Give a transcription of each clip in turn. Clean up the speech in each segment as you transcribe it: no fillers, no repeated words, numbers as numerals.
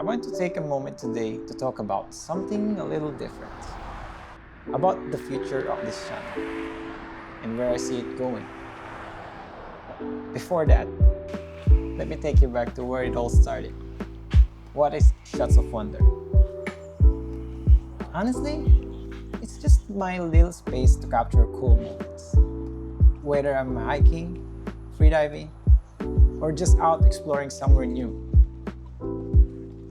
want to take a moment today to talk about something a little different, about the future of this channel and where I see it going. Before that, let me take you back to where it all started. What is Shots of Wonder? Honestly, it's just my little space to capture cool moments. Whether I'm hiking, freediving, or just out exploring somewhere new.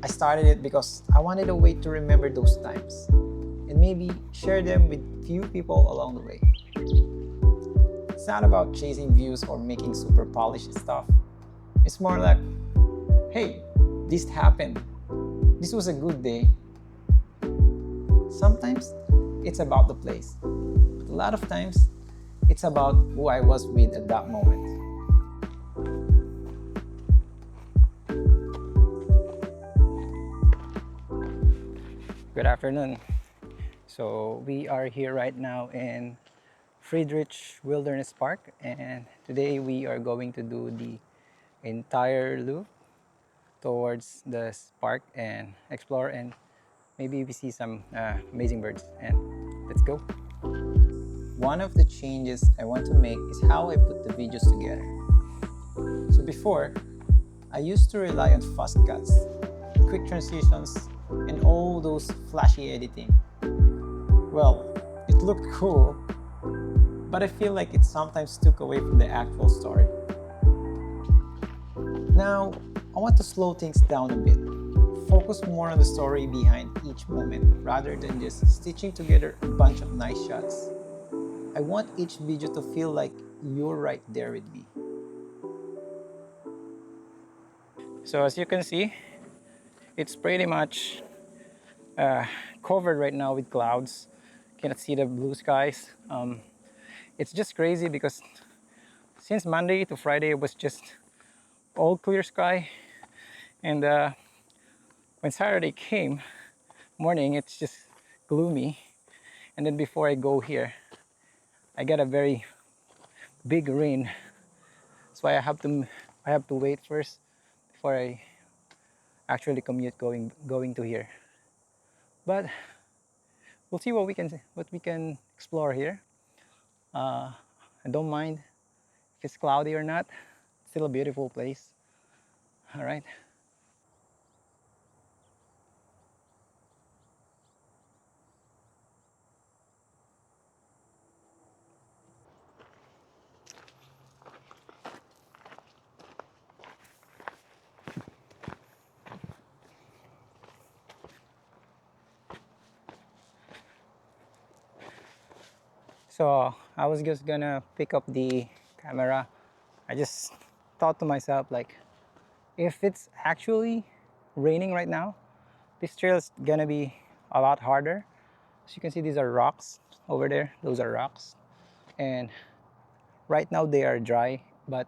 I started it because I wanted a way to remember those times and maybe share them with few people along the way. It's not about chasing views or making super polished stuff. It's more like, hey, this happened. This was a good day. Sometimes it's about the place, but a lot of times it's about who I was with at that moment. Good afternoon. So we are here right now in Friedrich Wilderness Park, and today we are going to do the entire loop towards the park and explore, and maybe we see some amazing birds. And let's go. One of the changes I want to make is how I put the videos together. So before, I used to rely on fast cuts, quick transitions, and all those flashy editing. Well, it looked cool, but I feel like it sometimes took away from the actual story. Now, I want to slow things down a bit, focus more on the story behind each moment rather than just stitching together a bunch of nice shots. I want each video to feel like you're right there with me. So as you can see, it's pretty much covered right now with clouds. Cannot see the blue skies. It's just crazy because since Monday to Friday it was just all clear sky, and when Saturday came morning it's just gloomy, and then before I go here I got a very big rain. That's why I have to wait first before I actually commute going to here. But we'll see what we can explore here. I don't mind if it's cloudy or not. It's still a beautiful place. All right. So I was just gonna pick up the camera. I just thought to myself, like, if it's actually raining right now, this trail is gonna be a lot harder. As you can see, these are rocks over there. Those are rocks, and right now they are dry. But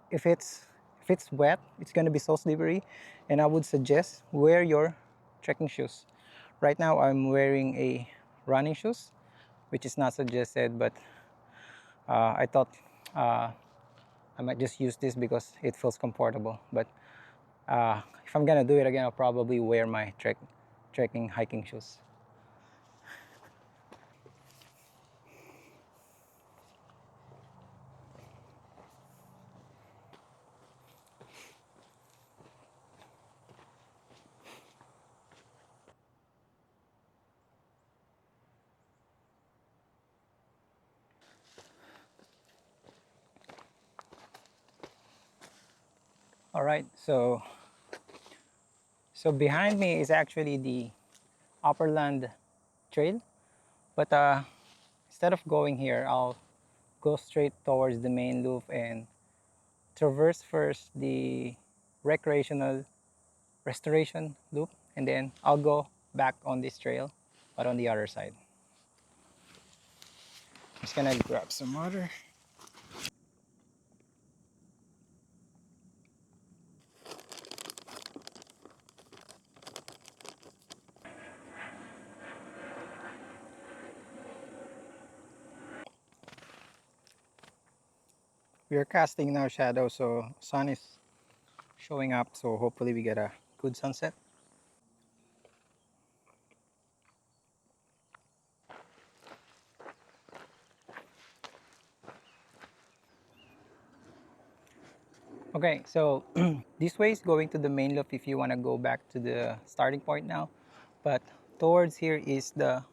if it's wet, it's gonna be so slippery, and I would suggest wear your trekking shoes. Right now I'm wearing a running shoes, which is not suggested, but I thought I might just use this because it feels comfortable. But if I'm gonna do it again, I'll probably wear my trekking hiking shoes. All right, so behind me is actually the Upperland Trail, but instead of going here, I'll go straight towards the main loop and traverse first the recreational restoration loop, and then I'll go back on this trail, but on the other side. Just gonna grab some water. We are casting now shadow, so sun is showing up, so hopefully we get a good sunset. Okay, so this way is going to the main loop if you want to go back to the starting point now. But towards here is the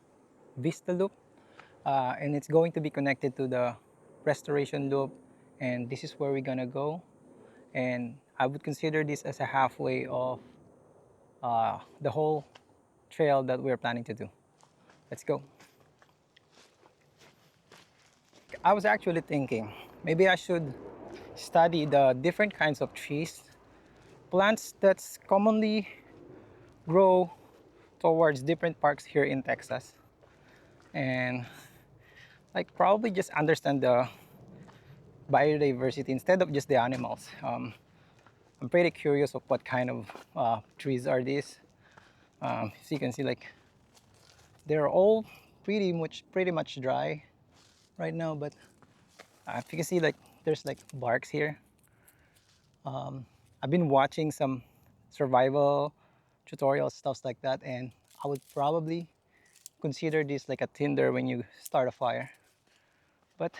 Vista loop, and it's going to be connected to the restoration loop. And this is where we're gonna go. And I would consider this as a halfway of the whole trail that we're planning to do. Let's go. I was actually thinking maybe I should study the different kinds of trees, plants that's commonly grow towards different parks here in Texas, and like probably just understand the biodiversity instead of just the animals. I'm pretty curious of what kind of trees are these. So you can see like they're all pretty much dry right now, but if you can see like there's like barks here. I've been watching some survival tutorial stuffs like that, and I would probably consider this like a tinder when you start a fire. But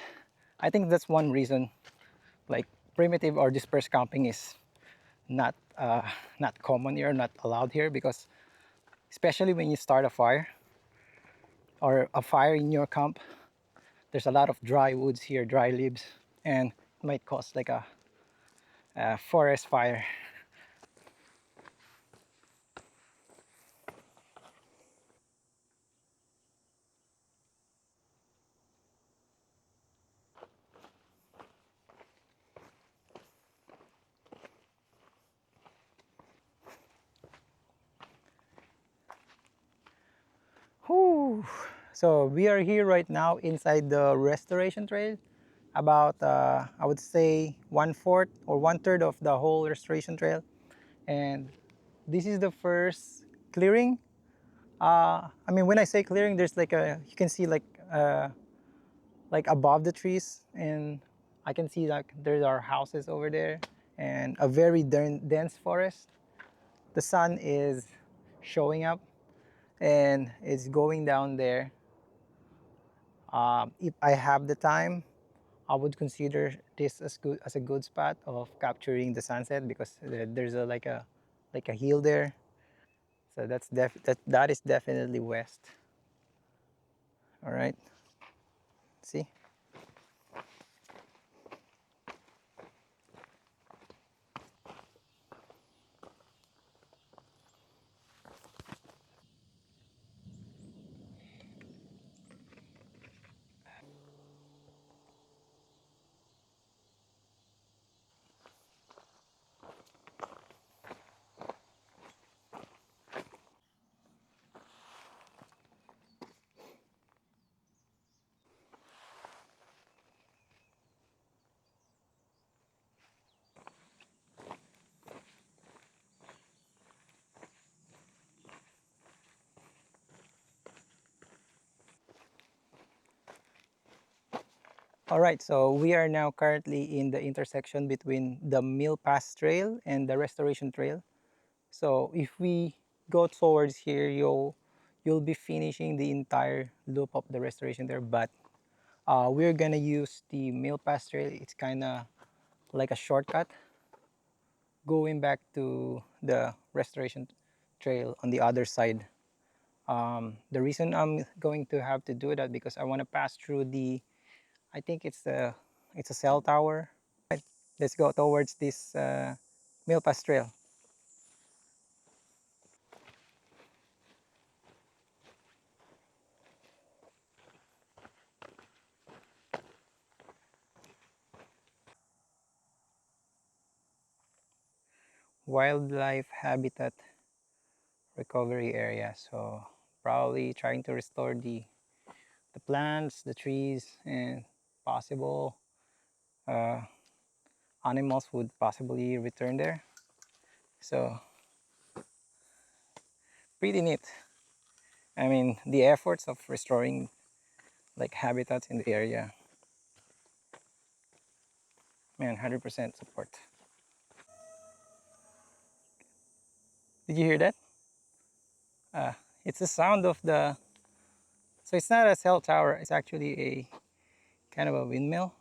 I think that's one reason like primitive or dispersed camping is not not common here, not allowed here, because especially when you start a fire or a fire in your camp, there's a lot of dry woods here, dry leaves, and it might cause like a forest fire. Whew. So we are here right now inside the restoration trail, about I would say 1/4 or 1/3 of the whole restoration trail, and this is the first clearing. I mean, when I say clearing, there's like you can see like above the trees, and I can see like there are houses over there and a very dense forest. The sun is showing up and it's going down there. If I have the time, I would consider this as a good spot of capturing the sunset, because there's like a hill there. So that is definitely west. All right, see. All right, so we are now currently in the intersection between the Mill Pass Trail and the Restoration Trail. So if we go towards here, you'll be finishing the entire loop of the restoration there. But we're gonna use the Mill Pass Trail. It's kind of like a shortcut going back to the restoration trail on the other side. The reason I'm going to have to do that because I want to pass through I think it's a cell tower. Right, let's go towards this Milpas Trail. Wildlife habitat recovery area. So probably trying to restore the plants, the trees, and possible uh, animals would possibly return there. So pretty neat. I mean, the efforts of restoring like habitats in the area, man, 100% support. Did you hear that? Uh, it's the sound of the. So it's not a cell tower. It's actually a kind of a windmill.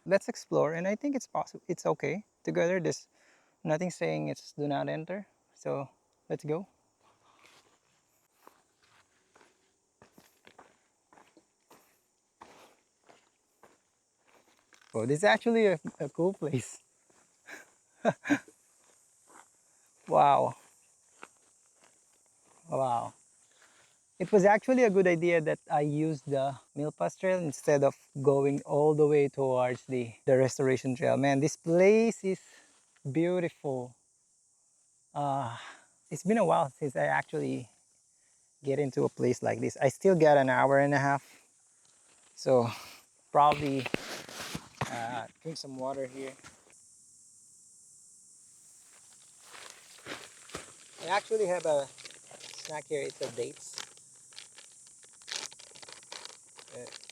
let's explore. And I think it's possible. It's okay together. There's nothing saying it's do not enter. So let's go. Oh, this is actually a cool place. Wow. Wow. It was actually a good idea that I used the Milpas Trail instead of going all the way towards the Restoration Trail. Man, this place is beautiful. Uh, it's been a while since I actually get into a place like this. I still got an hour and a half, so probably drink some water here. I actually have a snack here. It's a dates.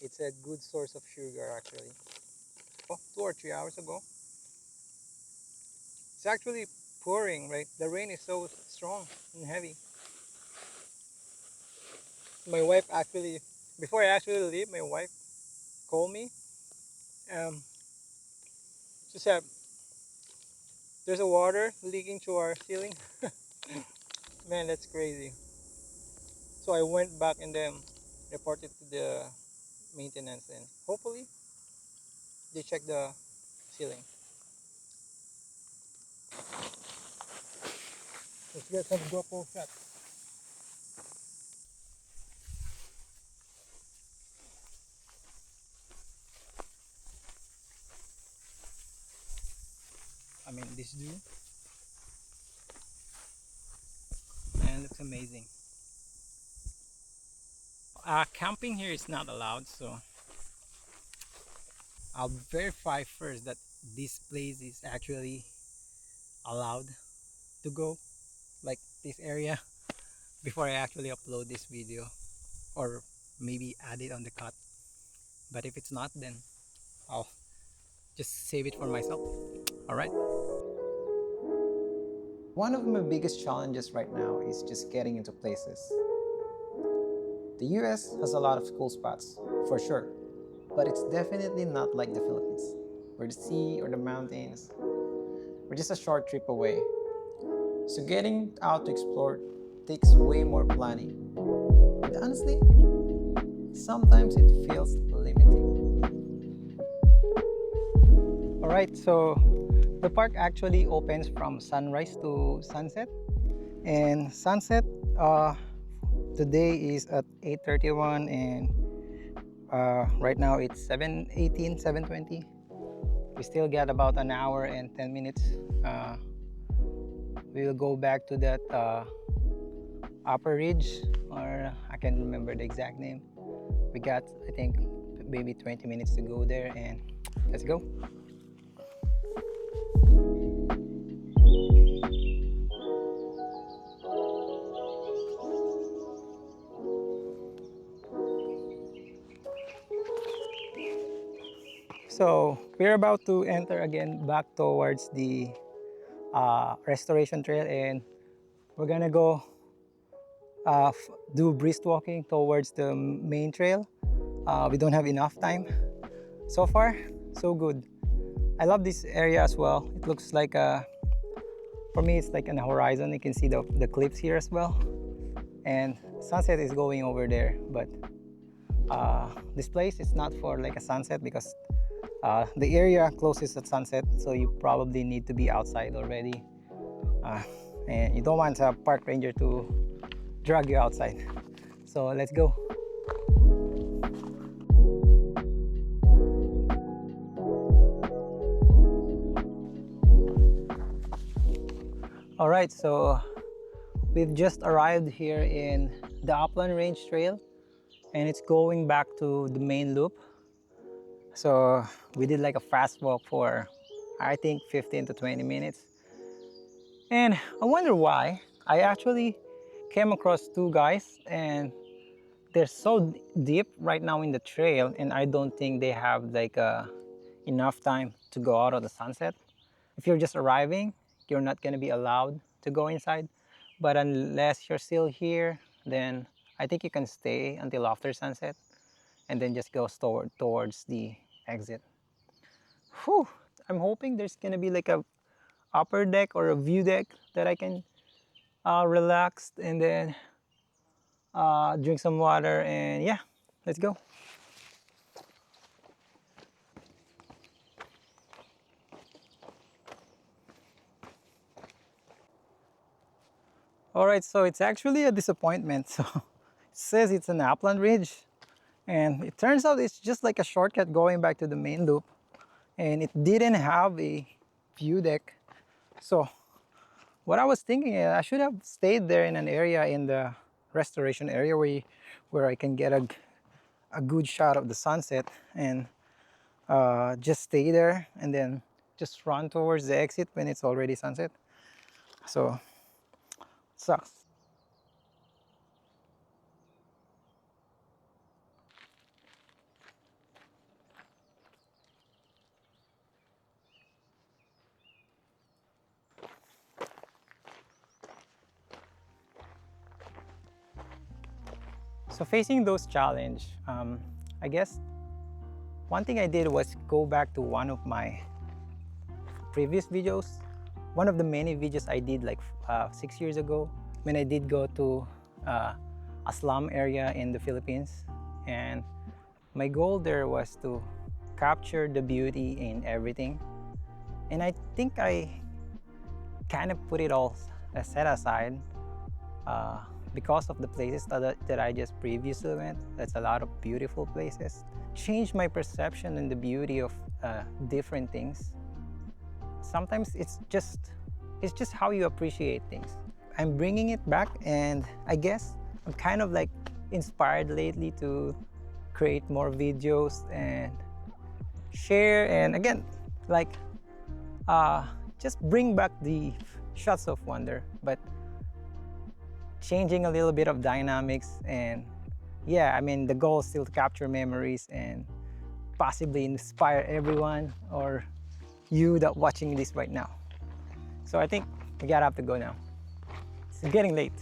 It's a good source of sugar actually. Oh, 2 or 3 hours ago. It's actually pouring, right? The rain is so strong and heavy. My wife actually, before I actually leave, my wife called me. Um, she said, there's a water leaking to our ceiling. Man, that's crazy. So I went back and then reported to the maintenance and hopefully they check the ceiling. Let's get some GoPro shots. I mean, this view, man, looks amazing. Camping here is not allowed, so I'll verify first that this place is actually allowed to go, like this area, before I actually upload this video or maybe add it on the cut. But if it's not, then I'll just save it for myself. All right. One of my biggest challenges right now is just getting into places. The US has a lot of cool spots, for sure, but it's definitely not like the Philippines, where the sea or the mountains are just a short trip away. So getting out to explore takes way more planning. And honestly, sometimes it feels limiting. All right, so the park actually opens from sunrise to sunset. And sunset today is at 8:31 and right now it's 7:18, 7:20. We still got about an hour and 10 minutes. Uh, we will go back to that upper ridge, or I can't remember the exact name. We got, I think, maybe 20 minutes to go there, and let's go. So we're about to enter again back towards the Restoration Trail, and we're gonna go do brisk walking towards the main trail. We don't have enough time. So far, so good. I love this area as well. It looks like for me, it's like on the horizon. You can see the cliffs here as well. And sunset is going over there. But this place is not for like a sunset because the area closes at sunset. So you probably need to be outside already. Uh, and you don't want a park ranger to drag you outside. So let's go. All right, so we've just arrived here in the Upland Range Trail and it's going back to the main loop. So we did like a fast walk for I think 15 to 20 minutes. And I wonder why. I actually came across two guys and they're so deep right now in the trail and I don't think they have like enough time to go out of the sunset. If you're just arriving, you're not going to be allowed to go inside. But unless you're still here, then I think you can stay until after sunset and then just go towards the exit. Whew, I'm hoping there's gonna be like a upper deck or a view deck that I can relax and then drink some water, and yeah, let's go. All right, so it's actually a disappointment. So it says it's an upland ridge, and it turns out it's just like a shortcut going back to the main loop, and it didn't have a view deck. So what I was thinking is I should have stayed there in an area in the restoration area where I can get a good shot of the sunset, and just stay there and then just run towards the exit when it's already sunset. So sucks. So facing those challenge, I guess one thing I did was go back to one of my previous videos, one of the many videos I did like 6 years ago when I did go to a slum area in the Philippines. And my goal there was to capture the beauty in everything. And I think I kind of put it all set aside because of the places that I just previously went. That's a lot of beautiful places. Changed my perception and the beauty of different things. Sometimes it's just how you appreciate things. I'm bringing it back, and I guess I'm kind of like inspired lately to create more videos and share, and again, like just bring back the shots of wonder, but changing a little bit of dynamics. And yeah, I mean, the goal is still to capture memories and possibly inspire everyone or you that watching this right now. So I think we gotta have to go now. It's getting late.